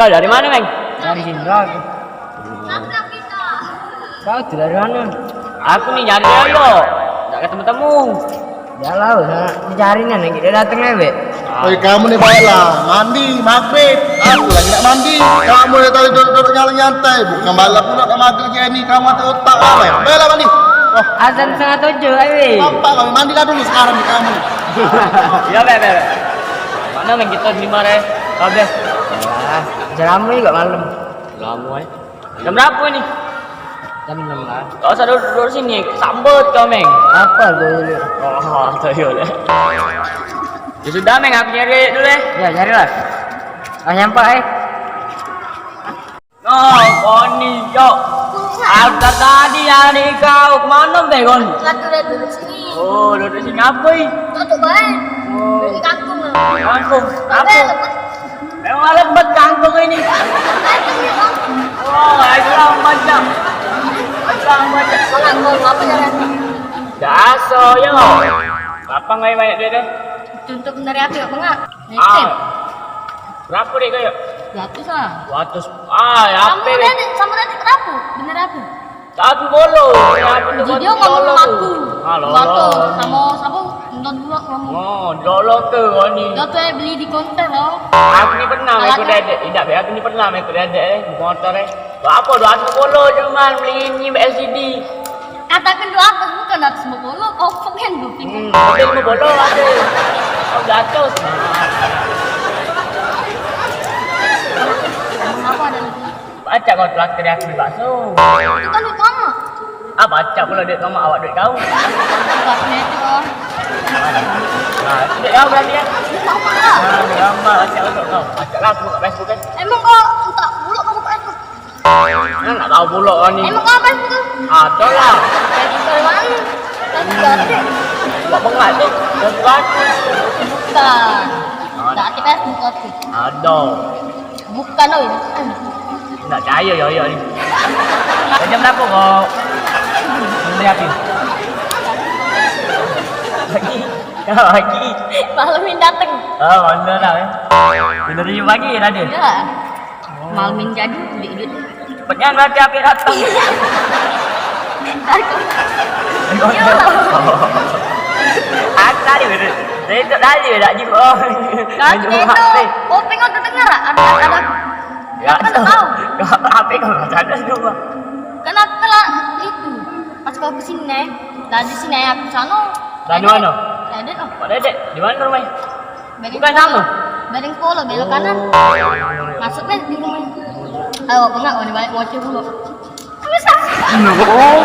dari mana, Meng? Dari sini lagi. Kau tuh dari mana? Aku nih nyari Yoyo. Enggak ketemu-temu. Ya lah, dicarinya nih, dia datang lewe. Oi kamu nih baiklah, mandi, maghrib. Aku lagi nak mandi. Kamu nih tadi duduk nyantai, bukan balik pula ke maghrib kayak ini. Kamu ada otak apa ya? Baiklah mandi. Oh, Azan 6:30, ayo. apa kau mandilah dulu sekarang nih kamu. Ya, Be. Mana Meng kita di mana? Kabeh. Ah, jam juga malam. Lama ya. Jam berapa ini? Jam 6 lah. Kau usah duduk sini, sambut kau, Meng. Apa dulu? Oh, tahu ya. Ya sudah, Meng, aku nyari dulu ya. Ya, carilah. Ah, nyampe, Oh, Koni, yuk. Aku tadi nyari kau kemana, Begon? Duduk sini. Oh, duduk sini apa ini? Tutup baik. Oh, Di kangkung. kangkung. Apa? Apa? Memang lebat kangkung ini. Oh, itu lah macam. Apa jalan? Daso, yo. Apa nggak banyak dia deh? Untuk dari api apa enggak? Nitip. Berapa deh kayak? Gratis lah. 100. Ya apa? Sama tadi kenapa? Bener apa? Satu bolo. Jadi dia ngomong sama aku. Halo. Foto sama siapa? Nonton dulu ngomong. Oh, dolo ke Koni. Dia tuh beli di konter loh. Aku ni pernah ikut dedek. Tidak, aku ni pernah ikut dedek di motor Apa 200 bolo cuman beli ni LCD. Katakan dua apa? Bukan aku semua bolo. Oh, pengen gue pingin. Ada 5 bolo ada. Kau jatuh. Apa ada lagi? Baca kau traktir aku di bakso. Itu kan duit mama. Baca pula duit kamu, awak duit kau. Bukan itu kan. Nah, itu duit kau berarti ya. Mama lah. Duit kamu, baca untuk kau. Baca lah aku kat Facebook kan. Emang kau tak buluk kamu ke Facebook? Nak tahu pula kau ni. Emang kau Facebook tu? Ada lah. Facebook dari mana? Dari Gade. Buat pengat tu. Bukan. Bukan. Tak aktif Facebook tu. Ada. Bukan oi. Tak percaya yo ni. Jam berapa kau? Beli api. Pagi. Malam ini dateng. Oh, mana dah ya? Bener ni pagi dah dia. Ya. Malam ini jadi duit. Cepatnya berarti api datang. Aku tadi bener. Saya tak tadi dah jumpa. Kan itu. Kuping kau terdengar ada. Ya, Kan tahu. Apa kau ada juga? Kan aku telah itu. Pas kau kesini, dari sini aku sana. Dari mana? Ada oh. Pak Dedek, di mana rumahnya? Bedeng Bukan sama. Bedeng polo belok kanan. Masuknya di rumah. Ayo, enggak mau balik motor dulu. Bisa. Oh,